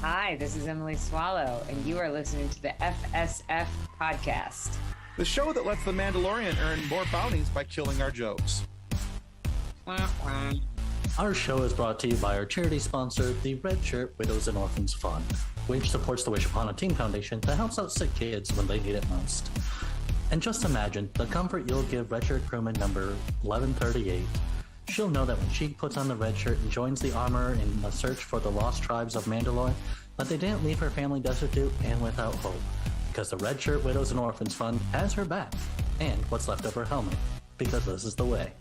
Hi, this is Emily Swallow, and you are listening to the FSF podcast. The show that lets the Mandalorian earn more bounties by killing our jokes. Our show is brought to you by our charity sponsor, the Red Shirt Widows and Orphans Fund, which supports the Wish Upon a Team Foundation that helps out sick kids when they need it most. And just imagine the comfort you'll give Red Shirt crewman number 1138. She'll know that when she puts on the red shirt and joins the Armor in the search for the lost tribes of Mandalore, that they didn't leave her family destitute and without hope, because the Red Shirt Widows and Orphans Fund has her back, and what's left of her helmet, because this is the way.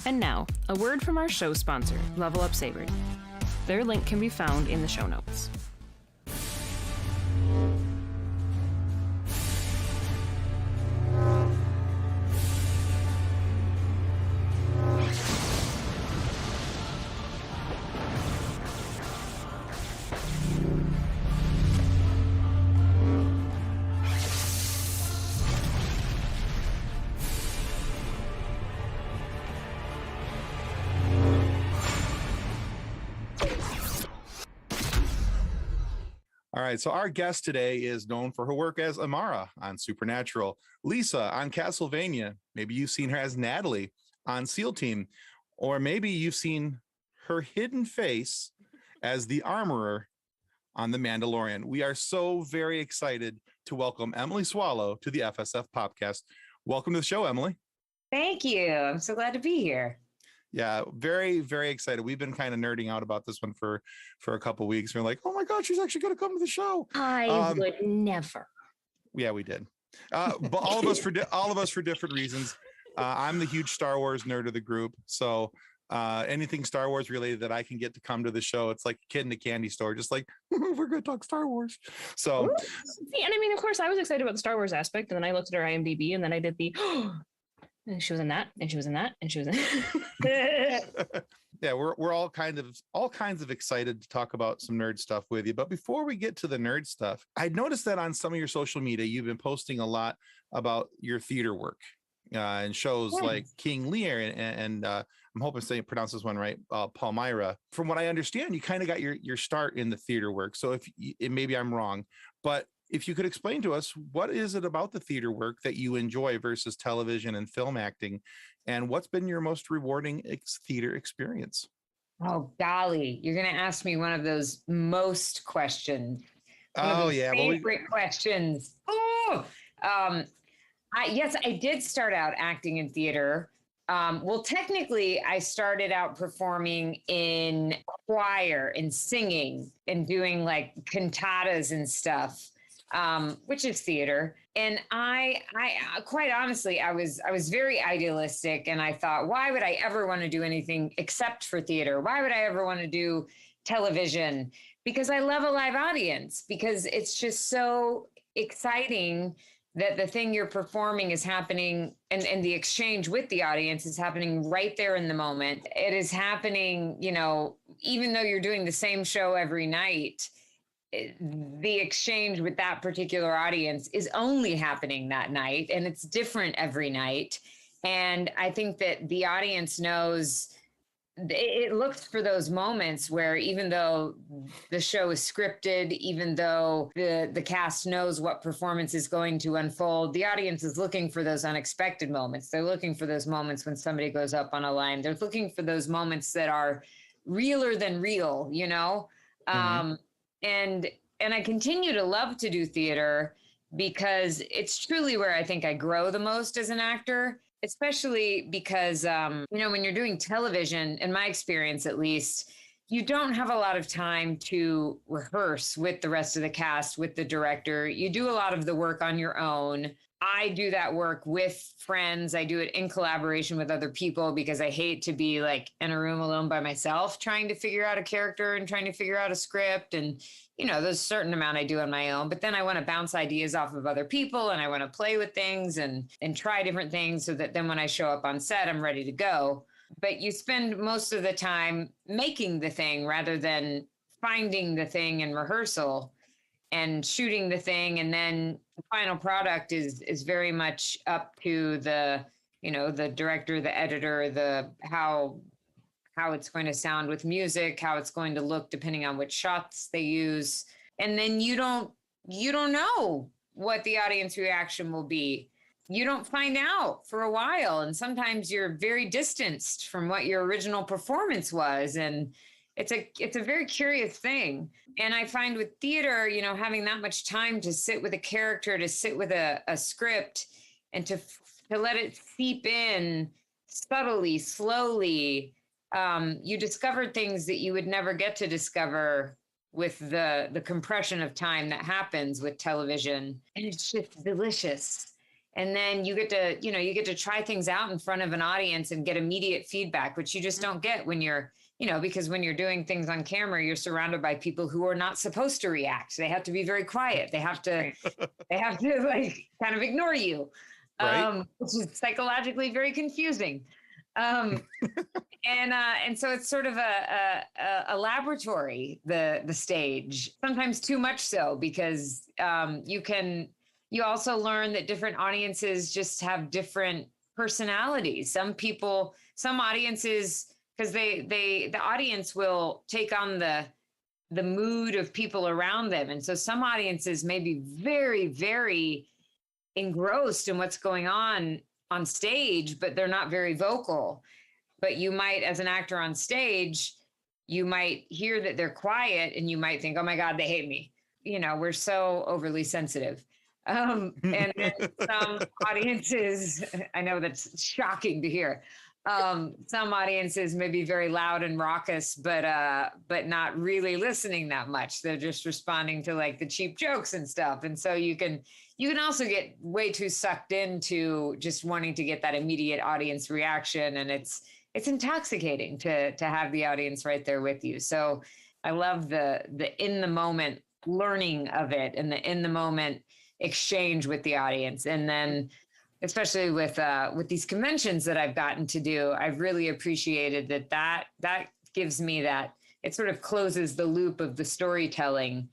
And now, a word from our show sponsor, Level Up Savory. Their link can be found in the show notes. All right, so our guest today is known for her work as Amara on Supernatural, Lisa on Castlevania. Maybe you've seen her as Natalie on SEAL Team, or maybe you've seen her hidden face as the Armorer on The Mandalorian. We are so very excited to welcome Emily Swallow to the FSF podcast. Welcome to the show, Emily. Thank you. I'm so glad to be here. Yeah, very, very excited. We've been kind of nerding out about this one for a couple of weeks. We're like, oh my God, she's actually going to come to the show. I would never. Yeah, we did. But all of us for different reasons. I'm the huge Star Wars nerd of the group. So anything Star Wars related that I can get to come to the show, it's like a kid in a candy store, just like, we're going to talk Star Wars. So, See, and I mean, of course, I was excited about the Star Wars aspect, and then I looked at her IMDb, and then I did the, and she was in that, and she was in that, and she was in yeah, we're all kinds of excited to talk about some nerd stuff with you. But before we get to the nerd stuff, I noticed that on some of your social media, you've been posting a lot about your theater work and shows like King Lear and I'm hoping to pronounce this one right, Palmyra. From what I understand, you kind of got your start in the theater work. So maybe I'm wrong, but if you could explain to us, what is it about the theater work that you enjoy versus television and film acting? And what's been your most rewarding theater experience? Oh, golly. You're going to ask me one of those most questions. Favorite questions. Oh, yes, I did start out acting in theater. Well, technically, I started out performing in choir and singing and doing like cantatas and stuff. Which is theater. And I quite honestly, I was very idealistic, and I thought, why would I ever want to do anything except for theater? Why would I ever want to do television? Because I love a live audience, because it's just so exciting that the thing you're performing is happening, and the exchange with the audience is happening right there in the moment. It is happening, even though you're doing the same show every night, the exchange with that particular audience is only happening that night, and it's different every night. And I think that the audience knows, it looks for those moments where, even though the show is scripted, even though the cast knows what performance is going to unfold, the audience is looking for those unexpected moments. They're looking for those moments when somebody goes up on a line. They're looking for those moments that are realer than real, Mm-hmm. And I continue to love to do theater, because it's truly where I think I grow the most as an actor, especially because, when you're doing television, in my experience at least, you don't have a lot of time to rehearse with the rest of the cast, with the director. You do a lot of the work on your own. I do that work with friends. I do it in collaboration with other people, because I hate to be like in a room alone by myself, trying to figure out a character and trying to figure out a script. And, there's a certain amount I do on my own, but then I want to bounce ideas off of other people, and I want to play with things and try different things, so that then when I show up on set, I'm ready to go. But you spend most of the time making the thing rather than finding the thing in rehearsal and shooting the thing. And then the final product is very much up to the, the director, the editor, how how it's going to sound with music, how it's going to look depending on which shots they use. And then you don't know what the audience reaction will be. You don't find out for a while. And sometimes you're very distanced from what your original performance was. And it's a very curious thing. And I find with theater, having that much time to sit with a character, to sit with a script, and to let it seep in subtly, slowly, you discover things that you would never get to discover with the compression of time that happens with television. And it's just delicious. And then you get to try things out in front of an audience and get immediate feedback, which you just don't get when you're, because when you're doing things on camera, you're surrounded by people who are not supposed to react. They have to be very quiet. They have to like kind of ignore you, right. Which is psychologically very confusing. And so it's sort of a laboratory, the stage, sometimes too much so, because you also learn that different audiences just have different personalities. Some audiences, because the audience will take on the mood of people around them. And so some audiences may be very, very engrossed in what's going on stage, but they're not very vocal. But you might, as an actor on stage, you might hear that they're quiet and you might think, oh my God, they hate me. We're so overly sensitive. And then some audiences, I know that's shocking to hear. Some audiences may be very loud and raucous, but not really listening that much. They're just responding to like the cheap jokes and stuff. And so you can also get way too sucked into just wanting to get that immediate audience reaction. And it's intoxicating to have the audience right there with you. So I love the in the moment learning of it and the in the moment exchange with the audience. And then especially with these conventions that I've gotten to do, I've really appreciated that gives me that, it sort of closes the loop of the storytelling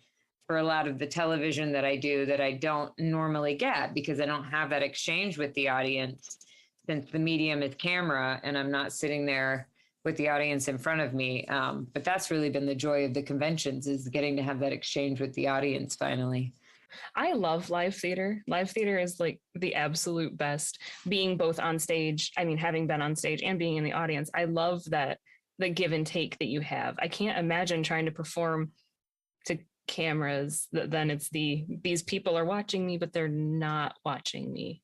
for a lot of the television that I do that I don't normally get, because I don't have that exchange with the audience, since the medium is camera and I'm not sitting there with the audience in front of me. But that's really been the joy of the conventions, is getting to have that exchange with the audience finally. I love live theater. Live theater is like the absolute best. Being both on stage, having been on stage and being in the audience, I love the give and take that you have. I can't imagine trying to perform to cameras then it's these people are watching me, but they're not watching me.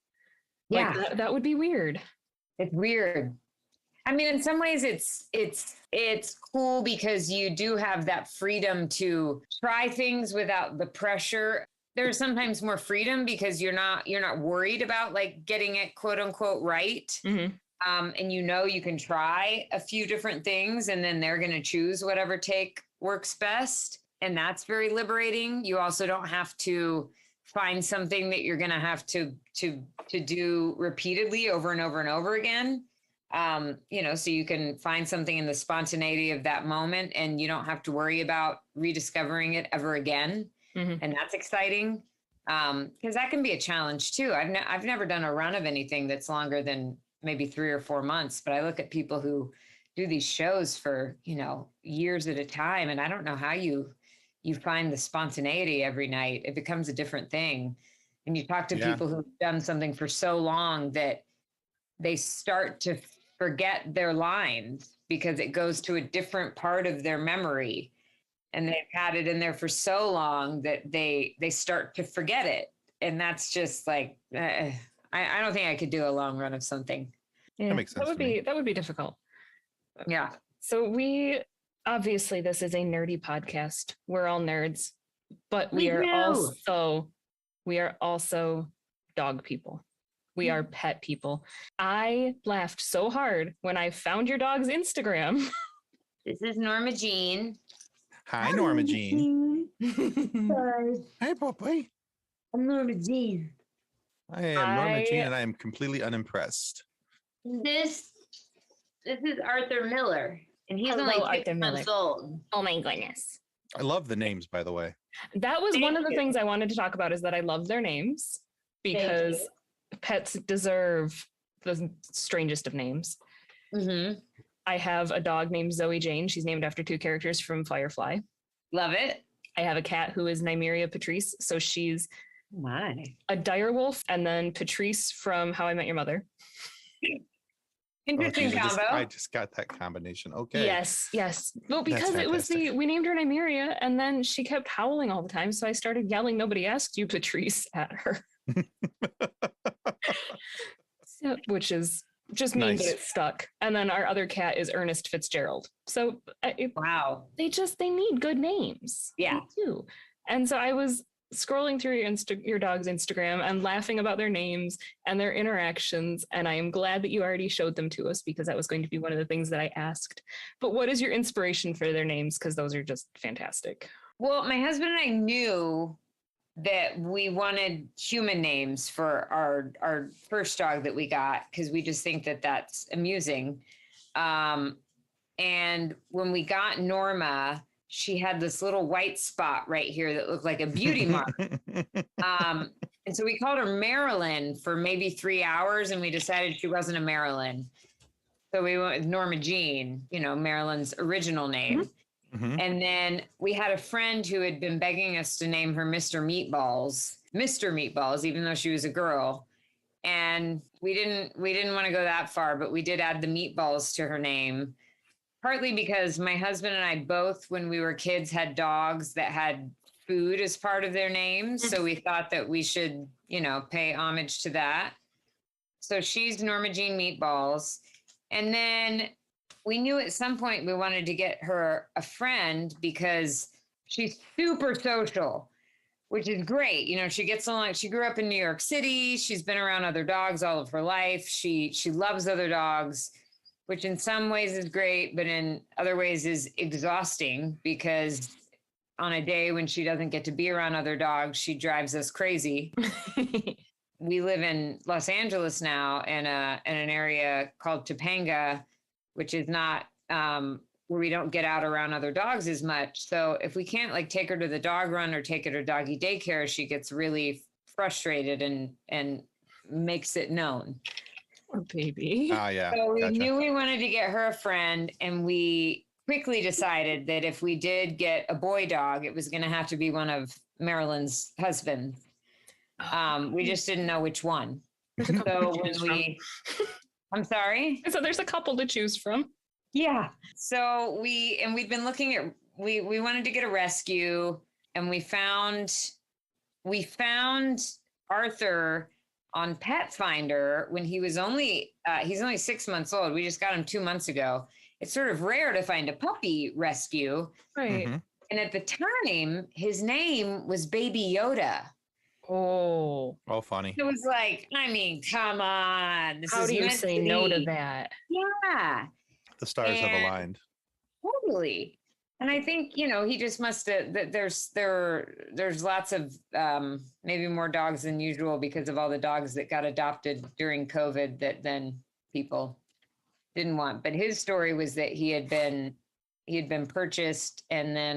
Yeah, like that would be weird. It's weird. In some ways it's cool because you do have that freedom to try things without the pressure. There's sometimes more freedom because you're not worried about like getting it quote unquote right. Mm-hmm. And you can try a few different things and then they're going to choose whatever take works best. And that's very liberating. You also don't have to find something that you're going to have to do repeatedly over and over and over again. So you can find something in the spontaneity of that moment and you don't have to worry about rediscovering it ever again. Mm-hmm. And that's exciting. Because that can be a challenge too. I've never done a run of anything that's longer than maybe 3 or 4 months, but I look at people who do these shows for, years at a time. And I don't know how you find the spontaneity every night. It becomes a different thing. And you talk to people who've done something for so long that they start to forget their lines because it goes to a different part of their memory. And they've had it in there for so long that they start to forget it. And that's just like, I don't think I could do a long run of something. Yeah, that makes sense. That would be difficult. Yeah. So obviously this is a nerdy podcast. We're all nerds, but we are also dog people. We are pet people. I laughed so hard when I found your dog's Instagram. This is Norma Jean. Hi, Norma Jean. Hi, Poppy. I'm Norma Jean. I am Norma Jean, and I am completely unimpressed. This is Arthur Miller, and he's only 6 months old. Oh my goodness. I love the names, by the way. That was one of the things I wanted to talk about, is that I love their names, because pets deserve the strangest of names. Mm-hmm. I have a dog named Zoe Jane. She's named after 2 characters from Firefly. Love it. I have a cat who is Nymeria Patrice. So she's a direwolf, and then Patrice from How I Met Your Mother. Interesting combo. I just got that combination. Okay. Yes. Well, because it was we named her Nymeria, and then she kept howling all the time. So I started yelling, "Nobody asked you, Patrice," at her. So, which is just mean, but it stuck. And then our other cat is Ernest Fitzgerald. So wow, they need good names. Yeah, too. And so I was scrolling through your dog's Instagram and laughing about their names and their interactions. And I am glad that you already showed them to us, because that was going to be one of the things that I asked. But what is your inspiration for their names? Because those are just fantastic. Well, my husband and I knew that we wanted human names for our first dog that we got, because we just think that that's amusing. And when we got Norma, she had this little white spot right here that looked like a beauty mark. And so we called her Marilyn for maybe 3 hours, and we decided she wasn't a Marilyn. So we went with Norma Jean, Marilyn's original name. Mm-hmm. And then we had a friend who had been begging us to name her Mr. Meatballs, even though she was a girl. And we didn't want to go that far, but we did add the meatballs to her name. Partly because my husband and I both, when we were kids, had dogs that had food as part of their names. So we thought that we should, pay homage to that. So she's Norma Jean Meatballs. And then we knew at some point we wanted to get her a friend, because she's super social, which is great. She gets along. She grew up in New York City. She's been around other dogs all of her life. She loves other dogs, which in some ways is great, but in other ways is exhausting, because on a day when she doesn't get to be around other dogs, she drives us crazy. We live in Los Angeles now in an area called Topanga, which is not where we don't get out around other dogs as much. So if we can't take her to the dog run or take her to doggy daycare, she gets really frustrated and makes it known. Poor baby. Oh, yeah. So we knew we wanted to get her a friend, and we quickly decided that if we did get a boy dog, it was going to have to be one of Marilyn's husbands. We just didn't know which one. So I'm sorry? So there's a couple to choose from. Yeah. So we'd been looking at, we wanted to get a rescue, and we found Arthur on Pet Finder when he was he's only 6 months old. We just got him 2 months ago. It's sort of rare to find a puppy rescue. Right. Mm-hmm. And at the time, his name was Baby Yoda. Oh, funny. It was come on. How do you say no to that? Yeah. The stars have aligned. Totally. And I think, he just must have, there's lots of maybe more dogs than usual because of all the dogs that got adopted during COVID that then people didn't want. But his story was that he had been purchased, and then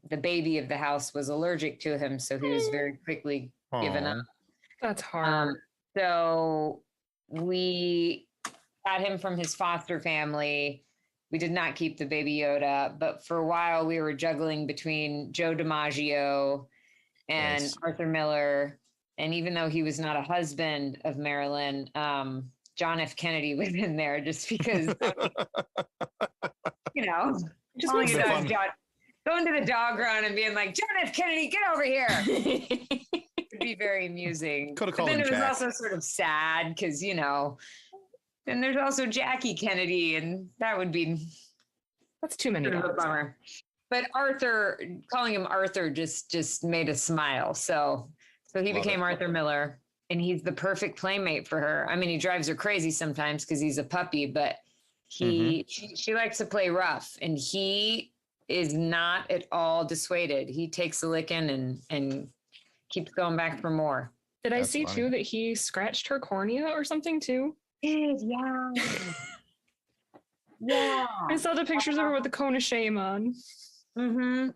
the baby of the house was allergic to him. So he was very quickly given up. That's hard. So we got him from his foster family. We did not keep the Baby Yoda, but for a while we were juggling between Joe DiMaggio and Arthur Miller. And even though he was not a husband of Marilyn, John F. Kennedy was in there just because, just going to the dog run and being like, John F. Kennedy, get over here. Would be very amusing. Could have called him Jack. Then it was also sort of sad because, and there's also Jackie Kennedy, and that's too many dogs. A bummer. But Arthur, calling him Arthur just made us smile. So he became Arthur Miller, and he's the perfect playmate for her. I mean, he drives her crazy sometimes because he's a puppy, but she likes to play rough, and he is not at all dissuaded. He takes a licking and keeps going back for more. Did I see too that he scratched her cornea or something too? Yeah. Yeah. I saw the pictures of her with the cone of shame on. Mm-hmm.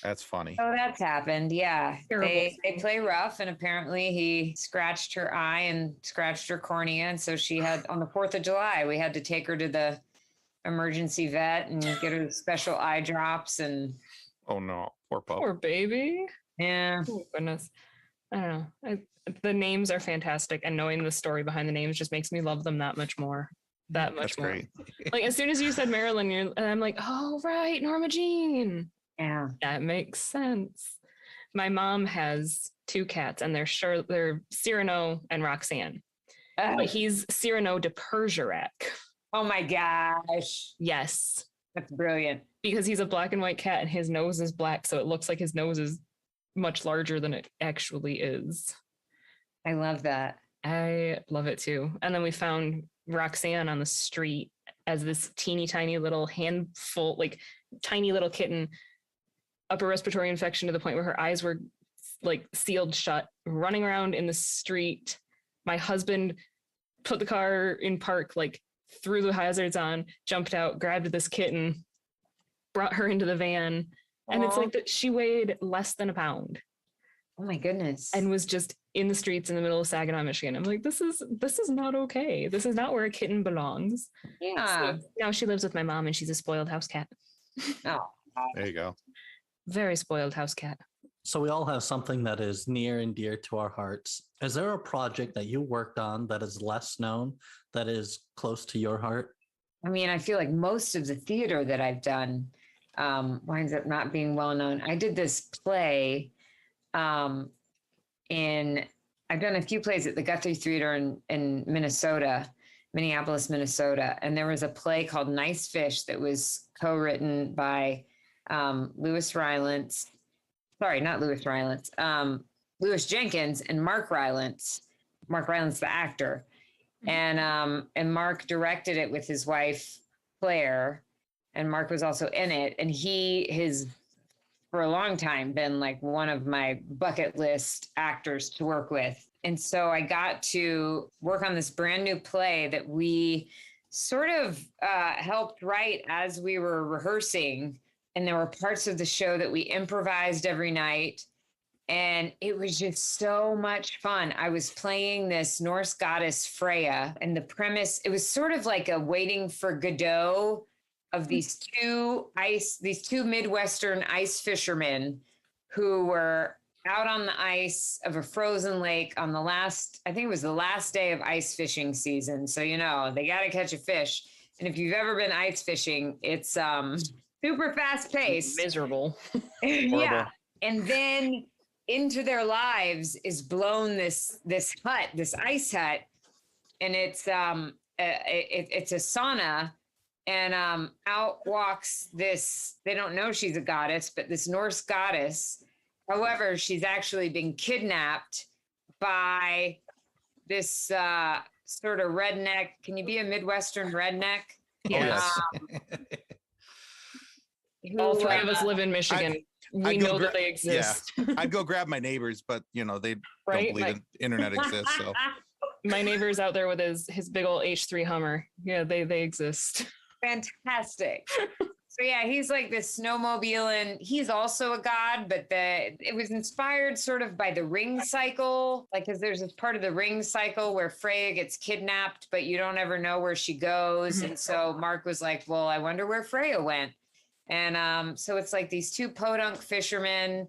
That's funny. Oh, that's happened. Yeah. They play rough, and apparently he scratched her eye and scratched her cornea. And so she had, on the 4th of July, we had to take her to the emergency vet and get her special eye drops and. Oh no, poor pup. Poor baby. Yeah. Oh goodness. I don't know. The names are fantastic, and knowing the story behind the names just makes me love them that much more. That much That's more. great. Like as soon as you said Marilyn, and I'm like, oh right, Norma Jean. Yeah. That makes sense. My mom has 2 cats, and they're Cyrano and Roxanne. But he's Cyrano de Bergerac. Oh my gosh. Yes. That's brilliant. Because he's a black and white cat, and his nose is black, so it looks like his nose is much larger than it actually is. I love that. I love it too. And then we found Roxanne on the street as this teeny tiny little handful, like tiny little kitten, upper respiratory infection to the point where her eyes were like sealed shut, running around in the street. My husband put the car in park, like threw the hazards on, jumped out, grabbed this kitten, brought her into the van. And it's like that she weighed less than a pound. Oh my goodness. And was just in the streets in the middle of Saginaw, Michigan. I'm like, this is not okay. This is not where a kitten belongs. Yeah. So now she lives with my mom, and she's a spoiled house cat. Oh. There you go. Very spoiled house cat. So we all have something that is near and dear to our hearts. Is there a project that you worked on that is less known, that is close to your heart? I mean, I feel like most of the theater that I've done winds up not being well known. I did this play I've done a few plays at the Guthrie Theater in Minnesota, Minneapolis, Minnesota. And there was a play called Nice Fish that was co-written by Louis Rylance. Sorry, not Louis Rylance. Louis Jenkins and Mark Rylance. Mark Rylance, the actor. And Mark directed it with his wife, Claire. And Mark was also in it. And he has, for a long time, been like one of my bucket list actors to work with. And so I got to work on this brand new play that we sort of helped write as we were rehearsing. And there were parts of the show that we improvised every night. And it was just so much fun. I was playing this Norse goddess Freya, and the premise, it was sort of like a Waiting for Godot of these two Midwestern ice fishermen who were out on the ice of a frozen lake on I think it was the last day of ice fishing season. So, you know, they got to catch a fish. And if you've ever been ice fishing, it's super fast paced. Miserable. Yeah. And then into their lives is blown this hut, this ice hut. And it's a sauna. And out walks this, they don't know she's a goddess, but this Norse goddess. However, she's actually been kidnapped by this sort of redneck. Can you be a Midwestern redneck? Yes. All 3 of us live in Michigan. We know that they exist. Yeah. I'd go grab my neighbors, but you know, they don't believe the internet exists. So my neighbor's out there with his big old H3 Hummer. Yeah, they exist. Fantastic. So yeah, he's like this snowmobile, and he's also a god, but it was inspired sort of by the ring cycle. Like, cause there's this part of the ring cycle where Freya gets kidnapped, but you don't ever know where she goes. And so Mark was like, well, I wonder where Freya went. And so it's like these 2 podunk fishermen,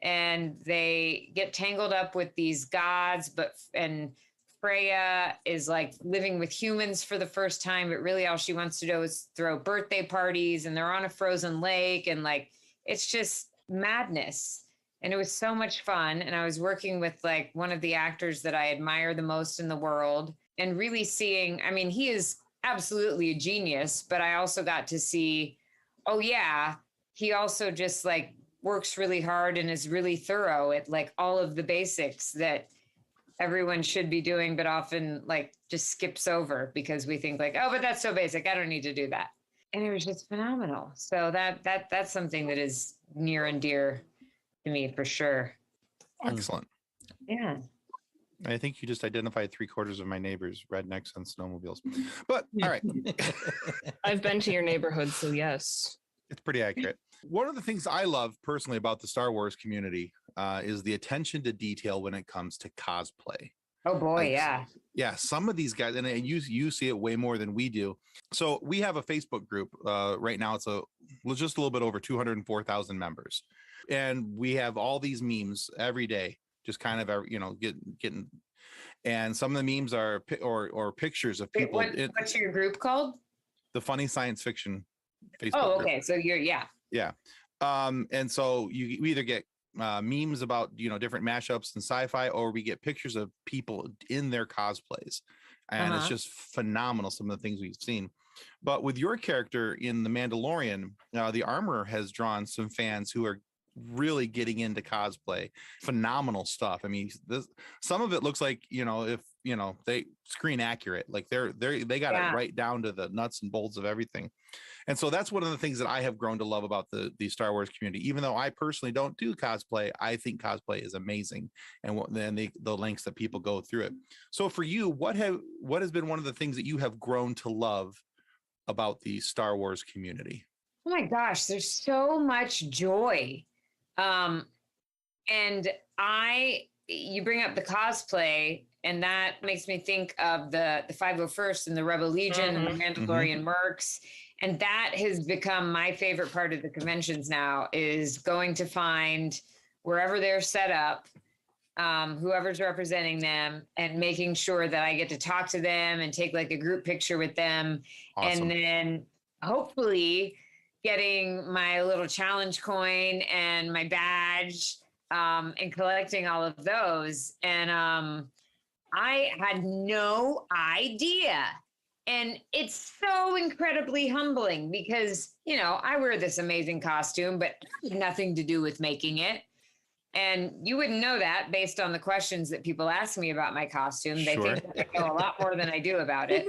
and they get tangled up with these gods, and Freya is like living with humans for the first time, but really all she wants to do is throw birthday parties, and they're on a frozen lake, and like, it's just madness. And it was so much fun. And I was working with like one of the actors that I admire the most in the world, and really seeing, I mean, he is absolutely a genius, but I also got to see, oh yeah, he also just like works really hard and is really thorough at like all of the basics that everyone should be doing, but often like just skips over because we think like, oh, but that's so basic, I don't need to do that. And it was just phenomenal. So that's something that is near and dear to me for sure. Excellent. Yeah. I think you just identified 3/4 of my neighbors, rednecks and snowmobiles. But all right. I've been to your neighborhood, so yes. It's pretty accurate. One of the things I love personally about the Star Wars community is the attention to detail when it comes to cosplay. Oh boy, Like, yeah. yeah, some of these guys, and you see it way more than we do. So we have a Facebook group. Right now, it's just a little bit over 204,000 members, and we have all these memes every day, just kind of getting. And some of the memes are or pictures of people. What's your group called? The Funny Science Fiction Facebook Oh, group. okay. So yeah. And so you either get memes about different mashups and sci-fi, or we get pictures of people in their cosplays, and it's just phenomenal, some of the things we've seen. But with your character in The Mandalorian, the armor has drawn some fans who are really getting into cosplay. Phenomenal stuff. I mean, some of it looks like if they screen accurate, like they got it right down to the nuts and bolts of everything. And so that's one of the things that I have grown to love about the Star Wars community. Even though I personally don't do cosplay, I think cosplay is amazing, and then the lengths that people go through it. So for you, what has been one of the things that you have grown to love about the Star Wars community? Oh my gosh, there's so much joy. And you bring up the cosplay, and that makes me think of the 501st and the Rebel Legion and the Mandalorian mercs. And that has become my favorite part of the conventions now, is going to find wherever they're set up, whoever's representing them, and making sure that I get to talk to them and take like a group picture with them. Awesome. And then hopefully getting my little challenge coin and my badge, and collecting all of those. And I had no idea. And it's so incredibly humbling because, I wear this amazing costume, but it had nothing to do with making it. And you wouldn't know that based on the questions that people ask me about my costume. They think that I know a lot more than I do about it.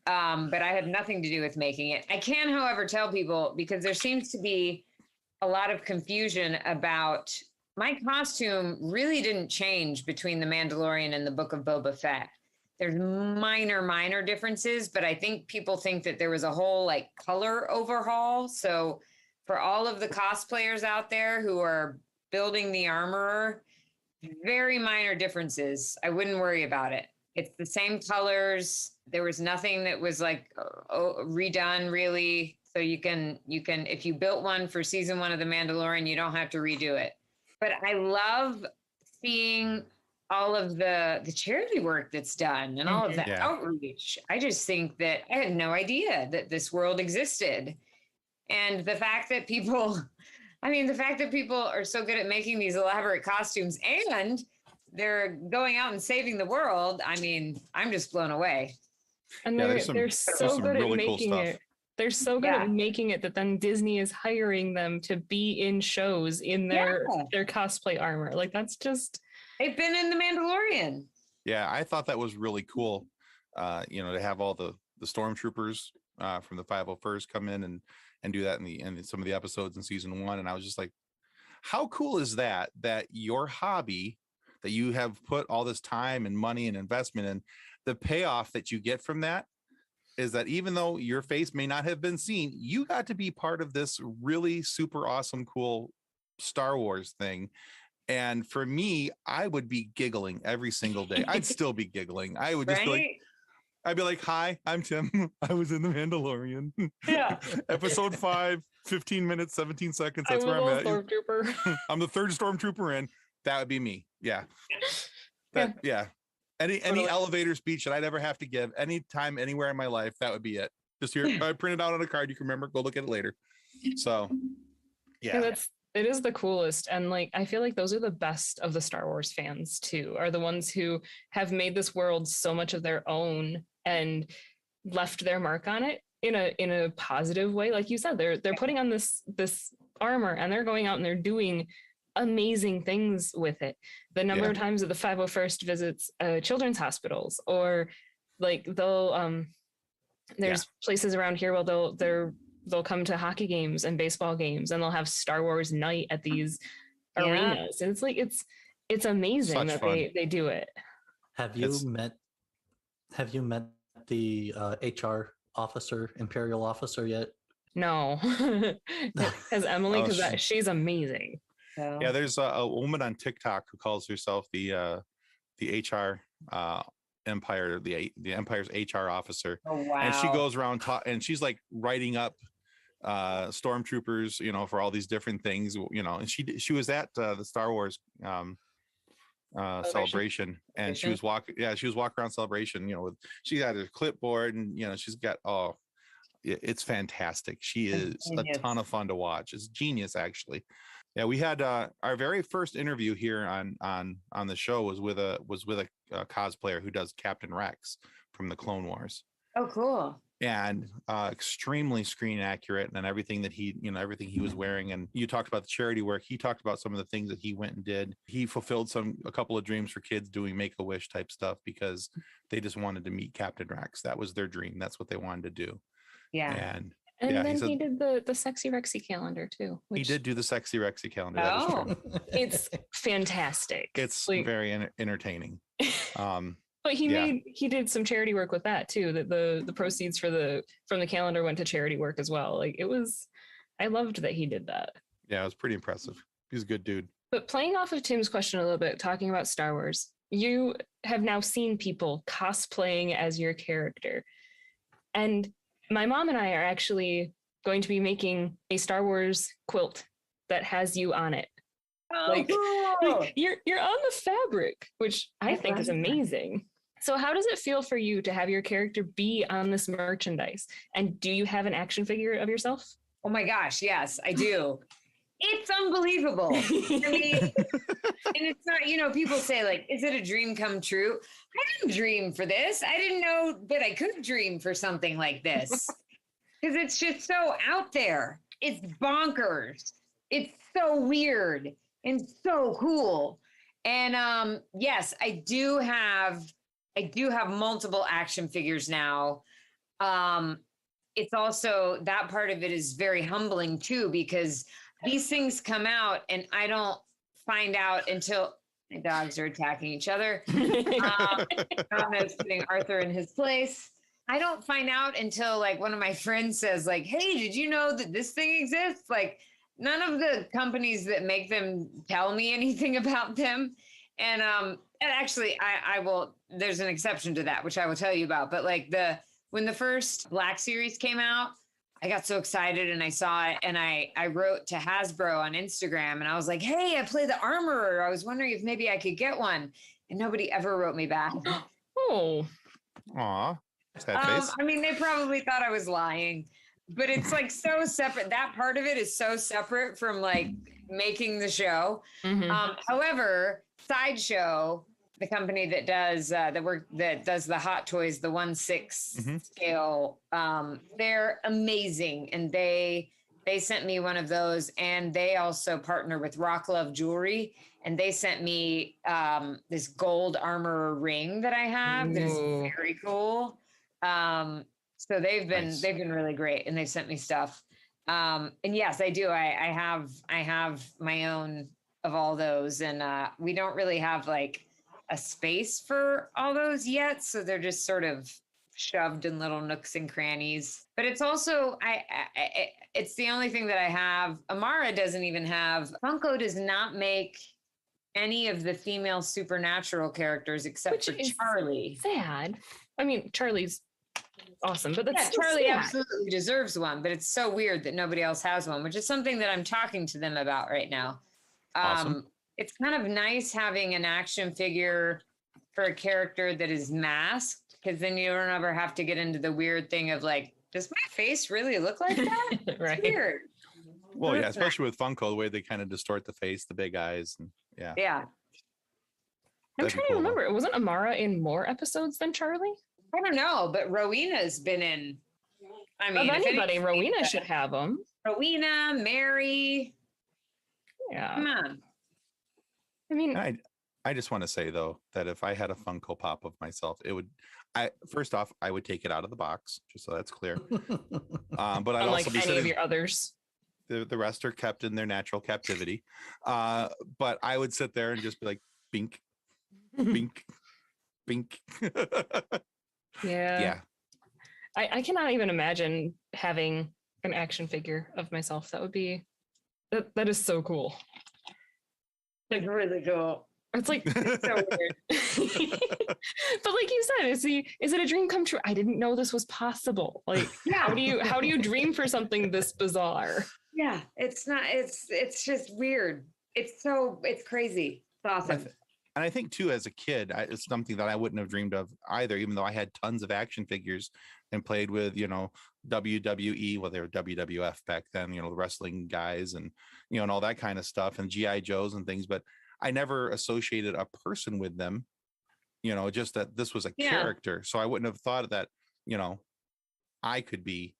But I had nothing to do with making it. I can, however, tell people, because there seems to be a lot of confusion about my costume really didn't change between The Mandalorian and the Book of Boba Fett. There's minor differences, but I think people think that there was a whole color overhaul. So for all of the cosplayers out there who are building the armorer, very minor differences. I wouldn't worry about it. It's the same colors. There was nothing that was redone really. So you can, if you built one for season 1 of The Mandalorian, you don't have to redo it. But I love seeing all of the charity work that's done and all of the outreach. I just think that I had no idea that this world existed. And the fact that people are so good at making these elaborate costumes and they're going out and saving the world. I mean, I'm just blown away. And they're so good at making it. They're so good at making it that then Disney is hiring them to be in shows in their cosplay armor. That's just... They've been in The Mandalorian. Yeah, I thought that was really cool. To have all the stormtroopers from the 501st come in and do that in some of the episodes in season 1. And I was just like, how cool is that your hobby that you have put all this time and money and investment in, the payoff that you get from that is that even though your face may not have been seen, you got to be part of this really super awesome, cool Star Wars thing. And for me, I would be giggling every single day. I'd still be giggling. I would just I'd be like, hi, I'm Tim. I was in The Mandalorian. Yeah. Episode 5, 15 minutes, 17 seconds. That's where I'm at. Stormtrooper. I'm the 3rd stormtrooper in. That would be me. Yeah. Any elevator speech that I'd ever have to give anytime, anywhere in my life, that would be it. Just here, I print it out on a card. You can remember, go look at it later. So, yeah. It is the coolest. And I feel like those are the best of the Star Wars fans too, are the ones who have made this world so much of their own and left their mark on it in a positive way. Like you said, they're putting on this armor and they're going out and they're doing amazing things with it. The number of times that the 501st visits children's hospitals, or they'll there's places around here where they'll come to hockey games and baseball games, and they'll have Star Wars night at these arenas. And it's amazing that they do it. Have you met the HR officer, Imperial officer yet? No. Has Emily, because she's amazing. So. Yeah, there's a woman on TikTok who calls herself the HR Empire, the Empire's HR officer. Oh, wow. And she goes around and she's like writing up stormtroopers, for all these different things, and she was at the Star Wars celebration, and she was walking around Celebration, she had her clipboard, and she's got, it's fantastic. She is a ton of fun to watch. It's genius, actually. Yeah, we had our very first interview here on the show was with a cosplayer who does Captain Rex from the Clone Wars. Oh, cool. And extremely screen accurate, and everything that everything he was wearing. And you talked about the charity work. He talked about some of the things that he went and did. He fulfilled a couple of dreams for kids doing Make-A-Wish type stuff because they just wanted to meet Captain Rex. That was their dream. That's what they wanted to do. Yeah. And then he did the Sexy Rexy calendar too. He did do the Sexy Rexy calendar. Oh. That is true. It's fantastic. It's very entertaining. But he did some charity work with that too. That the proceeds from the calendar went to charity work as well. I loved that he did that. Yeah, it was pretty impressive. He's a good dude. But playing off of Tim's question a little bit, talking about Star Wars, you have now seen people cosplaying as your character. And my mom and I are actually going to be making a Star Wars quilt that has you on it. Oh, cool. You're on the fabric, which I think is amazing. So how does it feel for you to have your character be on this merchandise? And do you have an action figure of yourself? Oh my gosh, yes, I do. It's unbelievable. I mean, and it's not, people say is it a dream come true? I didn't dream for this. I didn't know that I could dream for something like this because it's just so out there. It's bonkers. It's so weird and so cool. And yes, I do have multiple action figures now. It's also, that part of it is very humbling too, because these things come out and I don't find out until my dogs are attacking each other. Thomas putting Arthur in his place. I don't find out until one of my friends says hey, did you know that this thing exists? None of the companies that make them tell me anything about them. And actually I will, there's an exception to that, which I will tell you about. But when the first Black series came out, I got so excited and I saw it, and I wrote to Hasbro on Instagram and I was like, hey, I play the Armorer. I was wondering if maybe I could get one. And nobody ever wrote me back. Oh. Aw. Sad face. I mean, they probably thought I was lying, but it's so separate. That part of it is so separate from making the show. Mm-hmm. However, Sideshow, the company that does the Hot Toys, the 1/6 scale, they're amazing, and they sent me one of those, and they also partner with Rock Love Jewelry, and they sent me this gold Armorer ring that I have that is very cool. So they've been really great, and they sent me stuff. And yes, I do. I have my own of all those, and we don't really have a space for all those yet, so they're just sort of shoved in little nooks and crannies. But it's also it's the only thing that I have. Amara doesn't even have. Funko does not make any of the female supernatural characters except for Charlie. Sad. I mean, Charlie's awesome, but that's Charlie absolutely deserves one. But it's so weird that nobody else has one, which is something that I'm talking to them about right now. Awesome. It's kind of nice having an action figure for a character that is masked, because then you don't ever have to get into the weird thing of does my face really look like that? Right. It's weird. Well, yeah, especially with Funko, the way they kind of distort the face, the big eyes, and yeah. Yeah. I'm trying to remember. Wasn't Amara in more episodes than Charlie? I don't know, but Rowena's been in. I mean, of anybody, Rowena should have them. Rowena, Mary. Yeah. Come on. I mean, I just want to say though that if I had a Funko Pop of myself, first off, I would take it out of the box, just so that's clear. But I'd also be any of your others. The rest are kept in their natural captivity. But I would sit there and just be like, bink, bink, bink. Yeah. I cannot even imagine having an action figure of myself. That would be that is so cool. It's really cool. It's like it's so weird. But like you said, is it a dream come true? I didn't know this was possible. Like, Yeah. how do you dream for something this bizarre? Yeah, it's not. It's just weird. It's crazy. It's awesome. And I think too, as a kid, it's something that I wouldn't have dreamed of either, even though I had tons of action figures and played with, WWE, well, they were WWF back then, the wrestling guys and, and all that kind of stuff and GI Joes and things. But I never associated a person with them, just that this was a character. So I wouldn't have thought that, I could be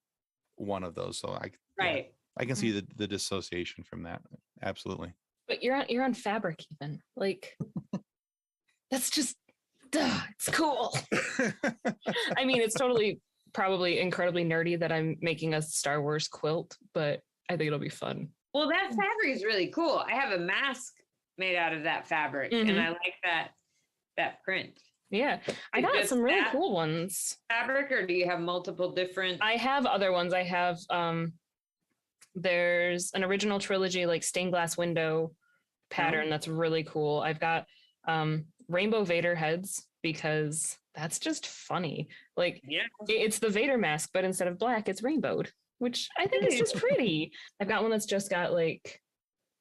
one of those. So I can see the dissociation from that. Absolutely. But you're on fabric even. Like that's just it's cool. I mean, it's totally probably incredibly nerdy that I'm making a Star Wars quilt, but I think it'll be fun. Well, that fabric is really cool. I have a mask made out of that fabric, and I like that print. Yeah, I got some really cool ones. Fabric, or do you have multiple different? I have other ones. I have there's an original trilogy like stained glass window pattern that's really cool. I've got rainbow Vader heads because that's just funny. Like it's the Vader mask, but instead of black, it's rainbowed, which I think is just pretty. I've got one that's just got like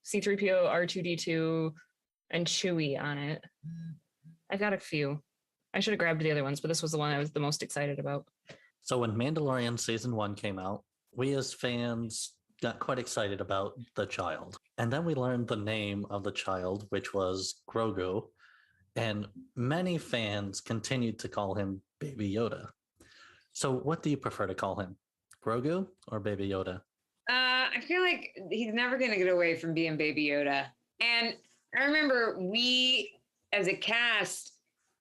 C-3PO, R2-D2, and Chewie on it. I've got a few. I should have grabbed the other ones, but this was the one I was the most excited about. So when Mandalorian season 1 came out, we as fans got quite excited about the child. And then we learned the name of the child, which was Grogu. And many fans continued to call him Baby Yoda. So what do you prefer to call him? Grogu or Baby Yoda? I feel like he's never going to get away from being Baby Yoda. And I remember we, as a cast,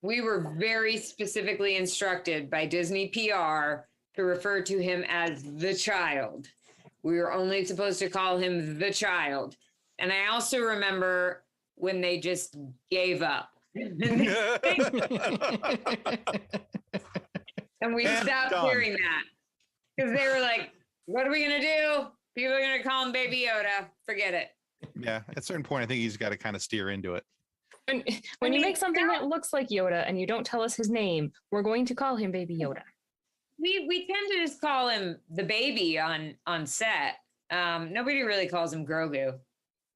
we were very specifically instructed by Disney PR to refer to him as the child. We were only supposed to call him the child. And I also remember when they just gave up. And we stopped hearing that. Because they were like, what are we going to do? People are going to call him Baby Yoda. Forget it. Yeah, at a certain point, I think he's got to kind of steer into it. When you make something that looks like Yoda and you don't tell us his name, we're going to call him Baby Yoda. We tend to just call him the baby on set. Nobody really calls him Grogu,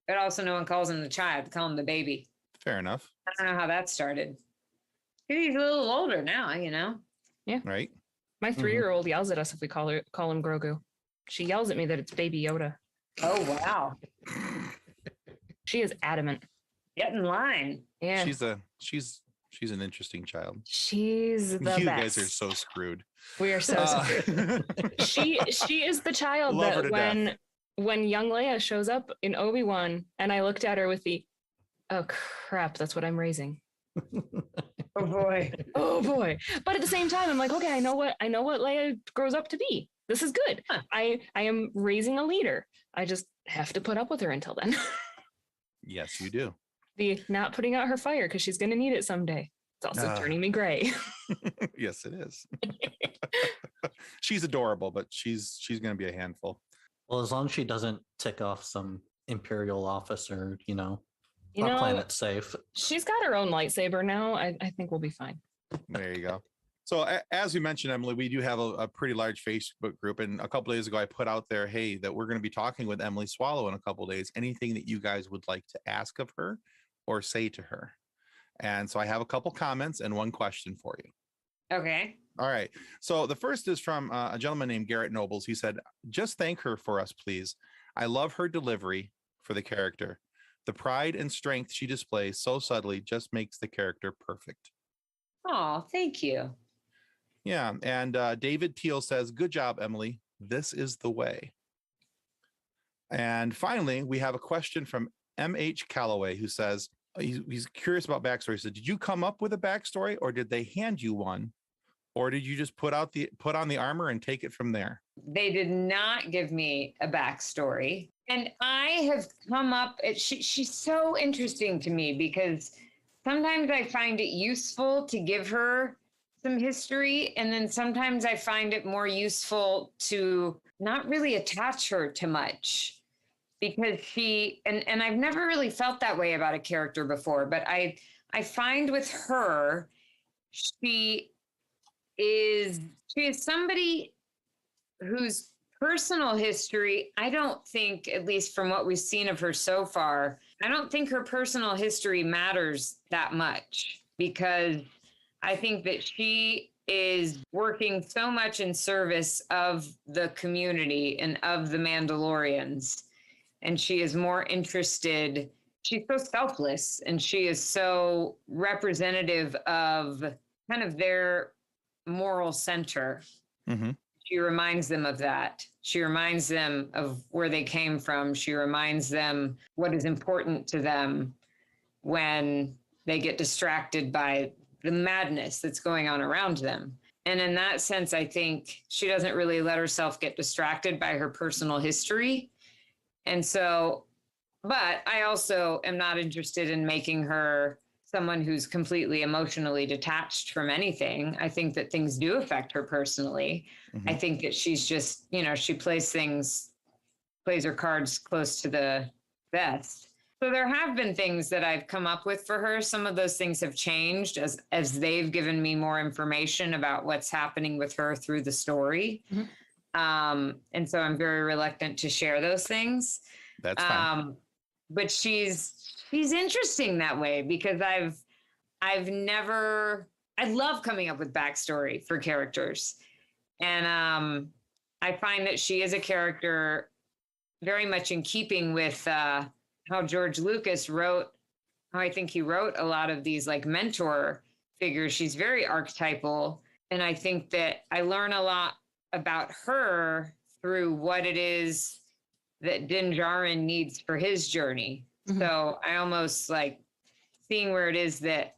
but also no one calls him the child. Call him the baby. Fair enough. I don't know how that started. He's a little older now, Yeah. Right. My 3-year-old yells at us if we call him Grogu. She yells at me that it's Baby Yoda. Oh wow. She is adamant. Get in line. Yeah. She's an interesting child. She's the best. You guys are so screwed. We are so screwed. She is the child that when young Leia shows up in Obi-Wan and I looked at her with the, oh crap, that's what I'm raising. Oh boy. Oh boy. But at the same time, I'm like, okay, I know what Leia grows up to be. This is good. Huh. I am raising a leader. I just have to put up with her until then. Yes, you do. The not putting out her fire because she's going to need it someday. It's also turning me gray. Yes, it is. She's adorable, but she's going to be a handful. Well, as long as she doesn't tick off some Imperial officer, our planet's safe. She's got her own lightsaber now. I think we'll be fine. There you go. So as we mentioned, Emily, we do have a pretty large Facebook group. And a couple of days ago, I put out there, hey, that we're going to be talking with Emily Swallow in a couple of days. Anything that you guys would like to ask of her or say to her. And so I have a couple comments and one question for you. Okay. All right. So the first is from a gentleman named Garrett Nobles. He said, just thank her for us, please. I love her delivery for the character. The pride and strength she displays so subtly just makes the character perfect. Oh, thank you. Yeah. And David Teal says, good job, Emily. This is the way. And finally, we have a question from M.H. Calloway, who says, he's curious about backstory. He said, did you come up with a backstory or did they hand you one? Or did you just put on the armor and take it from there? They did not give me a backstory. And I have come up, she's so interesting to me because sometimes I find it useful to give her some history. And then sometimes I find it more useful to not really attach her to much because she and I've never really felt that way about a character before, but I find with her, she is somebody whose personal history, I don't think, at least from what we've seen of her so far, I don't think her personal history matters that much, because I think that she is working so much in service of the community and of the Mandalorians. And she is more interested. She's so selfless, and she is so representative of kind of their moral center. Mm-hmm. She reminds them of that. She reminds them of where they came from. She reminds them what is important to them when they get distracted by the madness that's going on around them. And in that sense, I think she doesn't really let herself get distracted by her personal history. And so, but I also am not interested in making her someone who's completely emotionally detached from anything. I think that things do affect her personally. Mm-hmm. I think that she's just, she plays her cards close to the vest. So there have been things that I've come up with for her. Some of those things have changed as they've given me more information about what's happening with her through the story. Mm-hmm. And so I'm very reluctant to share those things. That's fine. But she's interesting that way, because I love coming up with backstory for characters. And I find that she is a character very much in keeping with how George Lucas wrote, how I think he wrote a lot of these like mentor figures. She's very archetypal. And I think that I learn a lot about her through what it is that Din Djarin needs for his journey. Mm-hmm. So I almost like seeing where it is that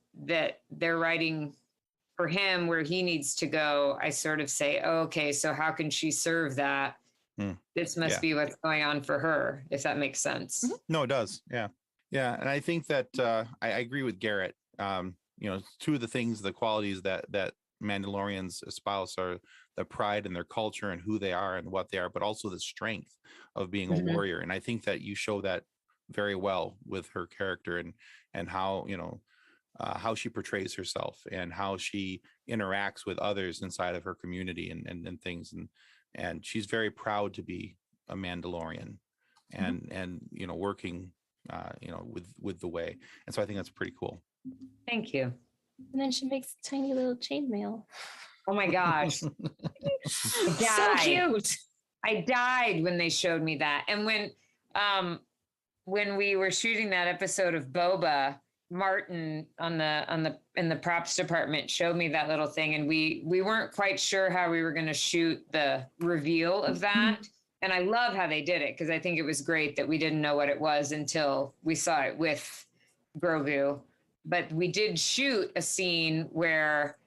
they're writing for him, where he needs to go. I sort of say, oh, okay, so how can she serve that? This must be what's going on for her, if that makes sense. Mm-hmm. No, it does. Yeah. Yeah. And I think that I agree with Garrett. Two of the things, the qualities that Mandalorians espouse are the pride in their culture and who they are and what they are, but also the strength of being a warrior. And I think that you show that very well with her character and how, how she portrays herself and how she interacts with others inside of her community and things. And she's very proud to be a Mandalorian and working, with the way. And so I think that's pretty cool. Thank you. And then she makes tiny little chainmail. Oh my gosh. So cute. I died when they showed me that. And when we were shooting that episode of Boba, Martin in the props department showed me that little thing, and we weren't quite sure how we were going to shoot the reveal of that. And I love how they did it, because I think it was great that we didn't know what it was until we saw it with Grogu. But we did shoot a scene where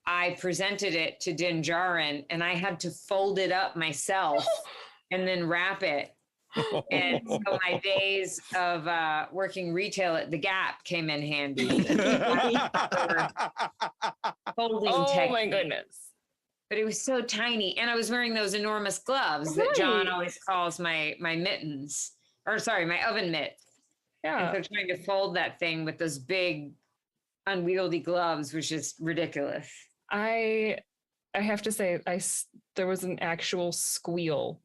I presented it to Din Djarin, and I had to fold it up myself and then wrap it. And so my days of working retail at the Gap came in handy. My goodness. But it was so tiny. And I was wearing those enormous gloves that John always calls my mittens. Or sorry, my oven mitts. Yeah. And so trying to fold that thing with those big unwieldy gloves was just ridiculous. I have to say, there was an actual squeal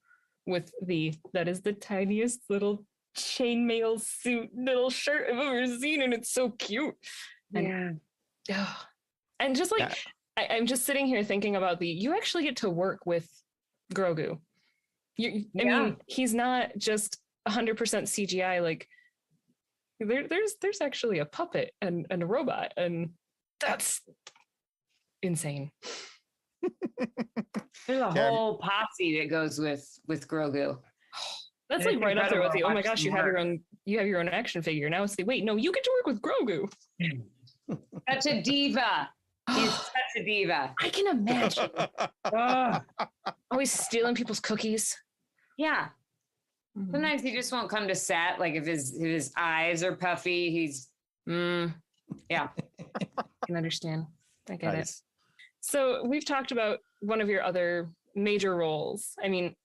with that is the tiniest little chainmail suit little shirt I've ever seen, and it's so cute. And just like I'm just sitting here thinking about you actually get to work with Grogu. I mean, he's not just 100% CGI. Like there's actually a puppet and a robot, and that's insane. There's a whole posse that goes with Grogu. That's like right up there with the, oh my gosh, you have your own action figure. Now it's wait, no, you get to work with Grogu. Such a diva. He's such a diva. I can imagine. Always stealing people's cookies. Yeah. Sometimes he just won't come to set. Like if his eyes are puffy, he's yeah. I can understand. I get it. So we've talked about one of your other major roles. I mean,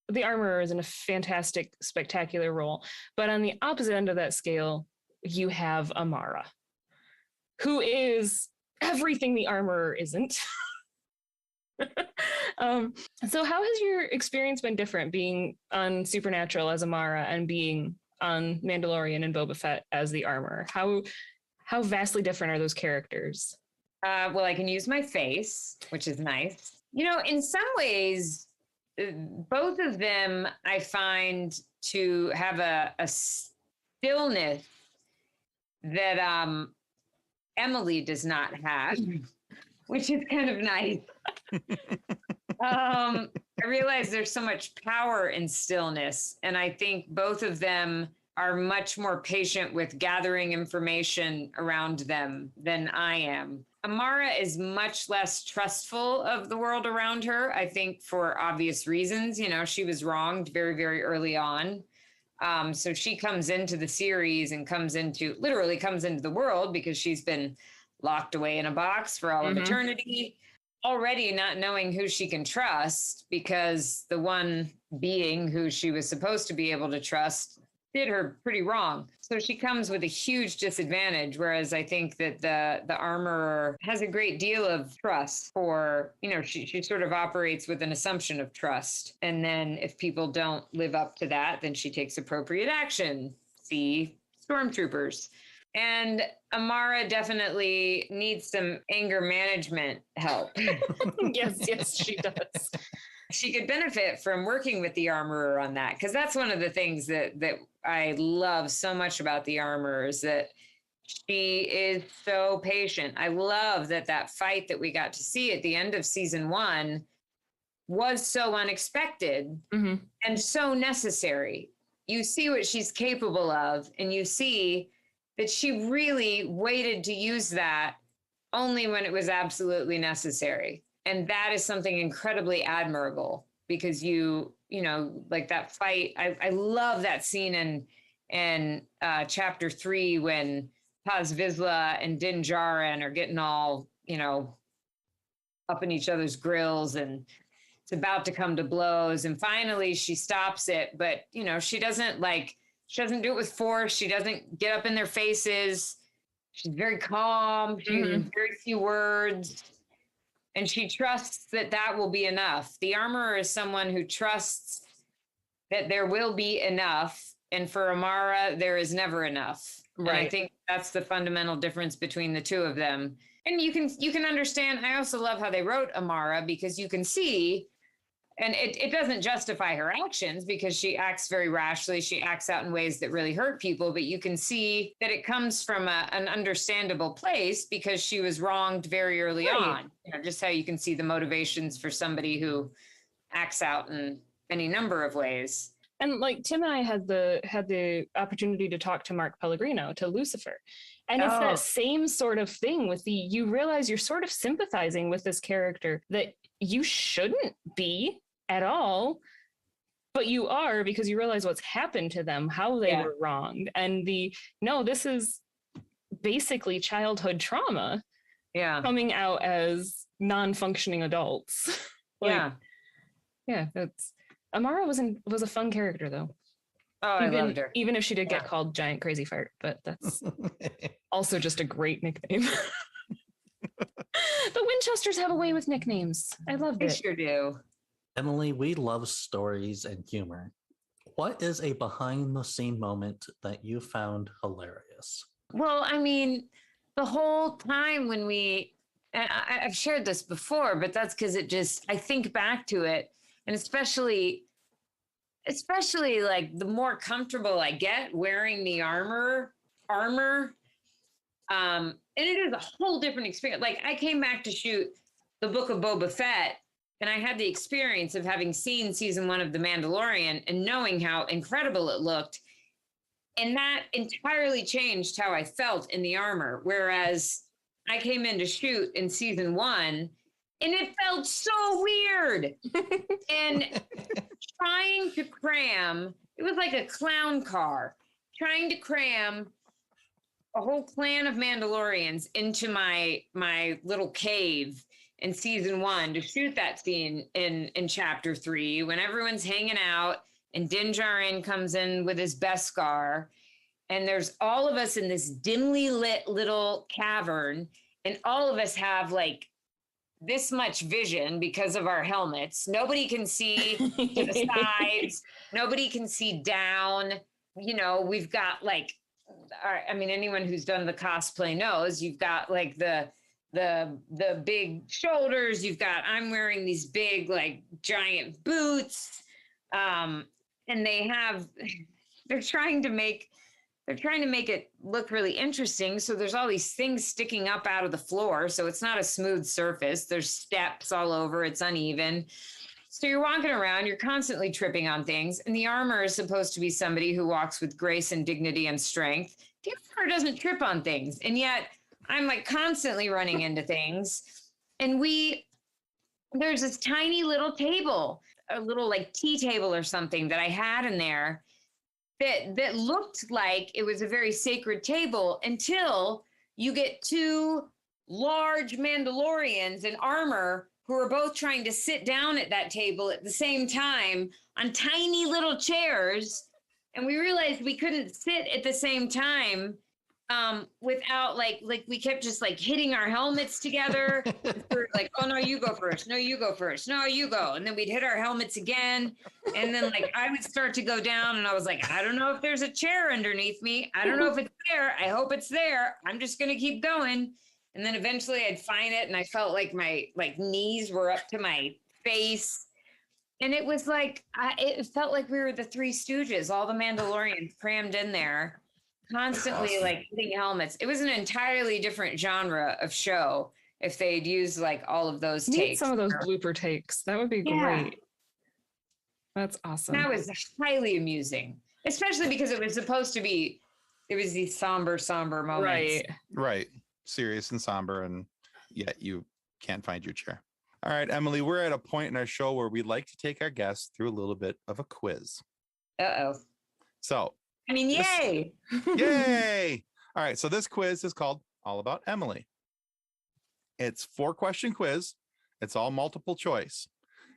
the armorer is in a fantastic, spectacular role. But on the opposite end of that scale, you have Amara, who is everything the armorer isn't. So how has your experience been different being on Supernatural as Amara and being on Mandalorian and Boba Fett as the armorer? How vastly different are those characters? Well, I can use my face, which is nice. You know, in some ways, both of them I find to have a stillness that Emily does not have, which is kind of nice. I realize there's so much power in stillness, and I think both of them are much more patient with gathering information around them than I am. Amara is much less trustful of the world around her, I think for obvious reasons. You know, she was wronged very, very early on. So she comes into the series and literally comes into the world because she's been locked away in a box for all of eternity, already not knowing who she can trust because the one being who she was supposed to be able to trust did her pretty wrong. So she comes with a huge disadvantage, whereas I think that the armorer has a great deal of trust for, you know, she sort of operates with an assumption of trust. And then if people don't live up to that, then she takes appropriate action. See stormtroopers. And Amara definitely needs some anger management help. Yes, she does. She could benefit from working with the armorer on that, because that's one of the things that I love so much about the armorer is that she is so patient. I love that fight that we got to see at the end of season 1 was so unexpected and so necessary. You see what she's capable of, and you see that she really waited to use that only when it was absolutely necessary. And that is something incredibly admirable because you know, like that fight. I love that scene in chapter 3 when Paz Vizsla and Din Djarin are getting all, you know, up in each other's grills and it's about to come to blows. And finally she stops it. But, you know, she doesn't do it with force. She doesn't get up in their faces. She's very calm. She uses very few words. And she trusts that will be enough. The armorer is someone who trusts that there will be enough. And for Amara, there is never enough. Right. And I think that's the fundamental difference between the two of them. And you can understand. I also love how they wrote Amara because you can see, and it doesn't justify her actions because she acts very rashly. She acts out in ways that really hurt people, but you can see that it comes from an understandable place because she was wronged very early on. You know, just how you can see the motivations for somebody who acts out in any number of ways. And like Tim and I had the opportunity to talk to Mark Pellegrino, to Lucifer. And it's that same sort of thing with you realize you're sort of sympathizing with this character that you shouldn't be at all, but you are because you realize what's happened to them, how they were wronged. And this is basically childhood trauma coming out as non-functioning adults. That's Amara was a fun character though. I loved her. Even if she did get called Giant Crazy Fart, but that's also just a great nickname. The Winchesters have a way with nicknames. I loved it. They sure do. Emily, we love stories and humor. What is a behind-the-scene moment that you found hilarious? Well, I mean, the whole time when I've shared this before, but that's because I think back to it, and especially like the more comfortable I get wearing the armor, and it is a whole different experience. Like I came back to shoot the Book of Boba Fett, and I had the experience of having seen season 1 of The Mandalorian and knowing how incredible it looked. And that entirely changed how I felt in the armor. Whereas I came in to shoot in season 1 and it felt so weird. And trying to cram, it was like a clown car, trying to cram a whole clan of Mandalorians into my little cave in season 1 to shoot that scene in chapter 3 when everyone's hanging out and Din Djarin comes in with his Beskar, and there's all of us in this dimly lit little cavern, and all of us have like this much vision because of our helmets. Nobody can see to the sides. Nobody can see down. You know, we've got like, I mean, anyone who's done the cosplay knows you've got like the big shoulders. You've got, I'm wearing these big like giant boots. And they're trying to make it look really interesting. So there's all these things sticking up out of the floor. So it's not a smooth surface. There's steps all over. It's uneven. So you're walking around, you're constantly tripping on things. And the armor is supposed to be somebody who walks with grace and dignity and strength. The armor doesn't trip on things. And yet I'm like constantly running into things. And there's this tiny little table, a little like tea table or something that I had in there that looked like it was a very sacred table until you get 2 large Mandalorians in armor who are both trying to sit down at that table at the same time on tiny little chairs. And we realized we couldn't sit at the same time without like we kept just like hitting our helmets together. We were like, oh no, you go first. No, you go first. No, you go. And then we'd hit our helmets again. And then like I would start to go down and I was like, I don't know if there's a chair underneath me. I don't know if it's there. I hope it's there. I'm just going to keep going. And then eventually I'd find it. And I felt like my knees were up to my face. And it was like, it felt like we were the Three Stooges, all the Mandalorians crammed in there, constantly like hitting helmets. It was an entirely different genre of show if they'd used like all of those takes. Need some of those blooper takes. That would be great. That's awesome. That was highly amusing, especially because it was supposed to be, it was these somber moments. Right. Serious and somber, and yet you can't find your chair. All right, Emily, we're at a point in our show where we'd like to take our guests through a little bit of a quiz. Uh-oh. So, I mean, yay. Yay. All right, so this quiz is called All About Emily. It's 4-question quiz. It's all multiple choice.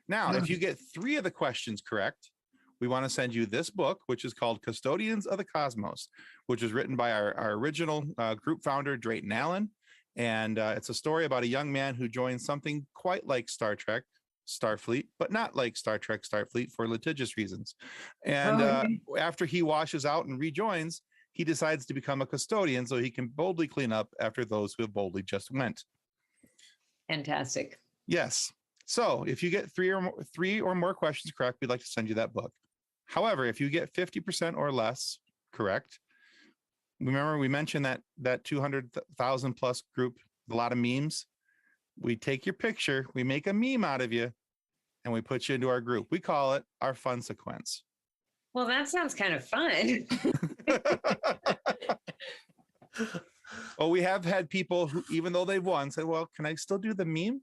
Now, if you get 3 of the questions correct, we want to send you this book, which is called Custodians of the Cosmos, which is written by our original group founder, Drayton Allen. And it's a story about a young man who joins something quite like Star Trek, Starfleet, but not like Star Trek, Starfleet for litigious reasons. And after he washes out and rejoins, he decides to become a custodian so he can boldly clean up after those who have boldly just went. Fantastic. Yes. So if you get 3 or more questions correct, we'd like to send you that book. However, if you get 50% or less correct, remember we mentioned that 200,000 plus group, a lot of memes. We take your picture, we make a meme out of you, and we put you into our group. We call it our fun sequence. Well, that sounds kind of fun. Well, we have had people who, even though they've won, say, well, can I still do the meme?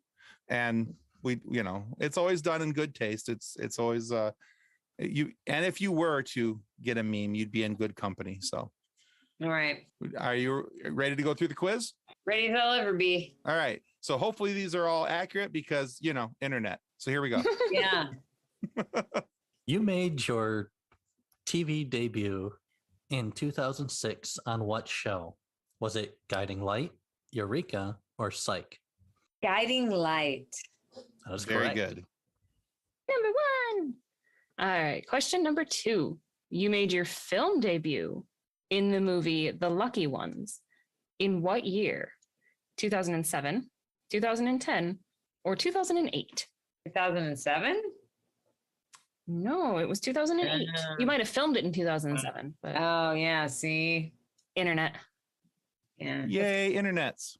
And we, it's always done in good taste. It's always, and if you were to get a meme, you'd be in good company. So. All right. Are you ready to go through the quiz? Ready as I'll ever be. All right. So hopefully these are all accurate because, internet. So here we go. Yeah. You made your TV debut in 2006 on what show? Was it Guiding Light, Eureka, or Psych? Guiding Light. That was very correct. good. Number 1. All right. Question number 2. You made your film debut in the movie The Lucky Ones. In what year? 2007, 2010, or 2008? 2007? No, it was 2008. You might have filmed it in 2007, but Oh, yeah. See? internet. Yeah. Yay, internets.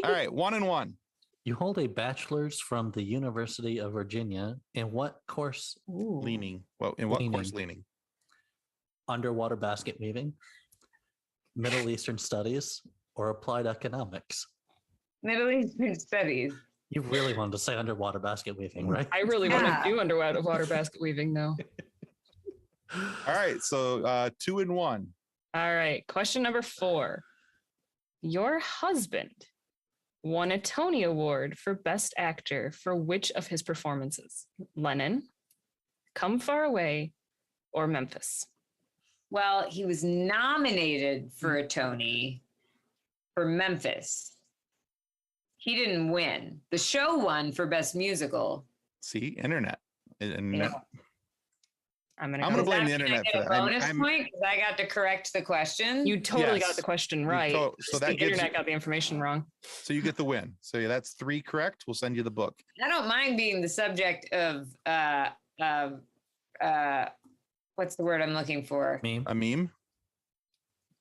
All right. 1 and 1. You hold a bachelor's from the University of Virginia in what course? Leaning. Well, in what course leaning? Underwater basket weaving, Middle Eastern studies, or applied economics? Middle Eastern Studies. You really wanted to say underwater basket weaving, right? I really want to do underwater basket weaving, though. All right. So 2 and 1. All right. Question number 4. Your husband won a Tony Award for Best Actor for which of his performances? Lennon, Come Far Away, or Memphis? Well, he was nominated for a Tony for Memphis. He didn't win. The show won for Best Musical. See, internet. Yeah. I'm I'm gonna blame the internet for that. Bonus point because I got to correct the question. You totally got the question right. So that the internet got the information wrong. So you get the win. So yeah, that's 3 correct. We'll send you the book. I don't mind being the subject of what's the word I'm looking for? Meme. A meme.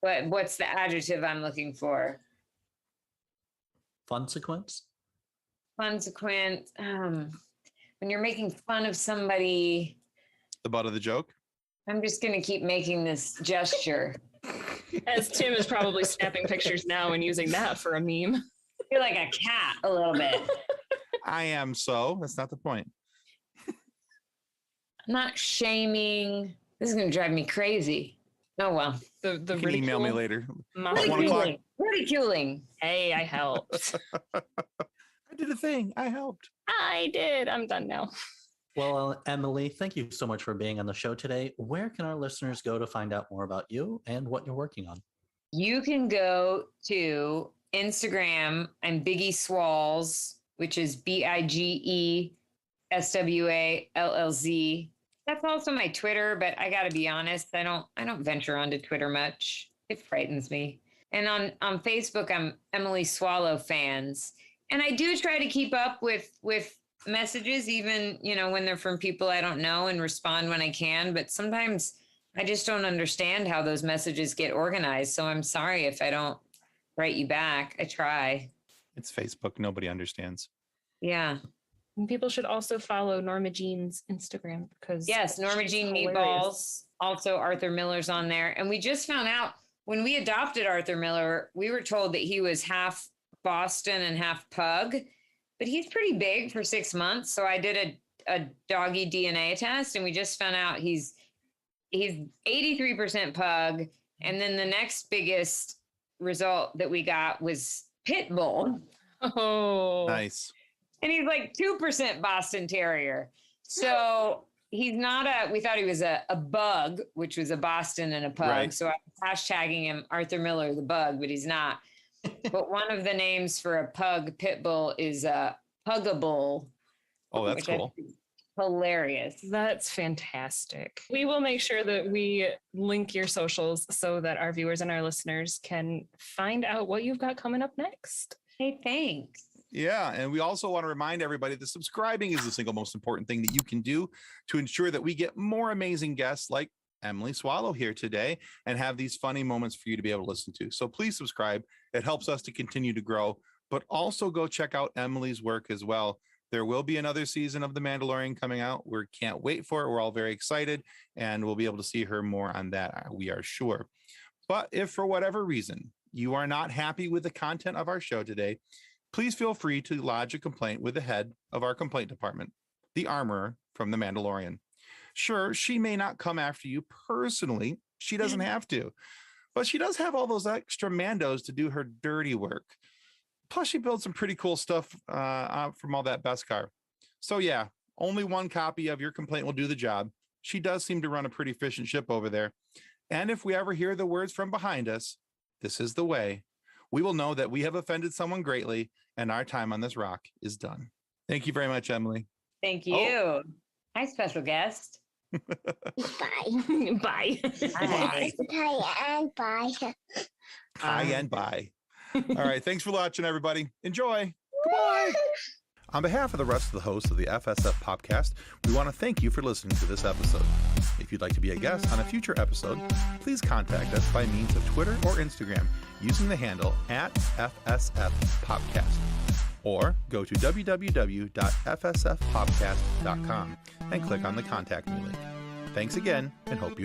But what's the adjective I'm looking for? Consequence. Consequence. When you're making fun of somebody. The butt of the joke. I'm just going to keep making this gesture. As Tim is probably snapping pictures now and using that for a meme. I feel like a cat a little bit. I am so. That's not the point. I'm not shaming. This is going to drive me crazy. Oh, well. The You can email me later. Ridiculing. Hey, I helped. I did a thing. I helped. I did. I'm done now. Well, Emily, thank you so much for being on the show today. Where can our listeners go to find out more about you and what you're working on? You can go to Instagram. I'm Biggie Swalls, which is BIGESWALLZ. That's also my Twitter, but I got to be honest, I don't venture onto Twitter much. It frightens me. And on Facebook, I'm Emily Swallow Fans. And I do try to keep up with messages, even, when they're from people I don't know, and respond when I can. But sometimes I just don't understand how those messages get organized. So I'm sorry if I don't write you back. I try. It's Facebook. Nobody understands. Yeah. And people should also follow Norma Jean's Instagram because yes, Norma Jean Meatballs. Also, Arthur Miller's on there. And we just found out when we adopted Arthur Miller, we were told that he was half Boston and half pug, but he's pretty big for 6 months. So I did a doggy DNA test, and we just found out he's 83% pug. And then the next biggest result that we got was pit bull. Oh, nice. And he's like 2% Boston Terrier. So he's not we thought he was a bug, which was a Boston and a pug. Right. So I was hashtagging him Arthur Miller, the bug, but he's not. But one of the names for a pug pit bull is a Puggable. Oh, that's cool. Hilarious. That's fantastic. We will make sure that we link your socials so that our viewers and our listeners can find out what you've got coming up next. Hey, thanks. Yeah. And we also want to remind everybody that subscribing is the single most important thing that you can do to ensure that we get more amazing guests like Emily Swallow here today and have these funny moments for you to be able to listen to. So please subscribe. It helps us to continue to grow, but also go check out Emily's work as well. There will be another season of The Mandalorian coming out. We can't wait for it. We're all very excited, and we'll be able to see her more on that, we are sure. But if for whatever reason you are not happy with the content of our show today, please feel free to lodge a complaint with the head of our complaint department, the Armorer from The Mandalorian. Sure, she may not come after you personally. She doesn't have to, but she does have all those extra Mandos to do her dirty work. Plus, she builds some pretty cool stuff from all that Beskar. So yeah, only one copy of your complaint will do the job. She does seem to run a pretty efficient ship over there. And if we ever hear the words from behind us, "This is the way," we will know that we have offended someone greatly and our time on this rock is done. Thank you very much, Emily. Thank you. Oh. Hi, special guest. Bye. Bye. Bye. Hi and bye. Hi and bye. All right. Thanks for watching, everybody. Enjoy. Goodbye. On behalf of the rest of the hosts of the FSF Podcast, we want to thank you for listening to this episode. If you'd like to be a guest on a future episode, please contact us by means of Twitter or Instagram using the handle @FSFPodcast, or go to www.fsfpodcast.com and click on the Contact Me link. Thanks again, and hope you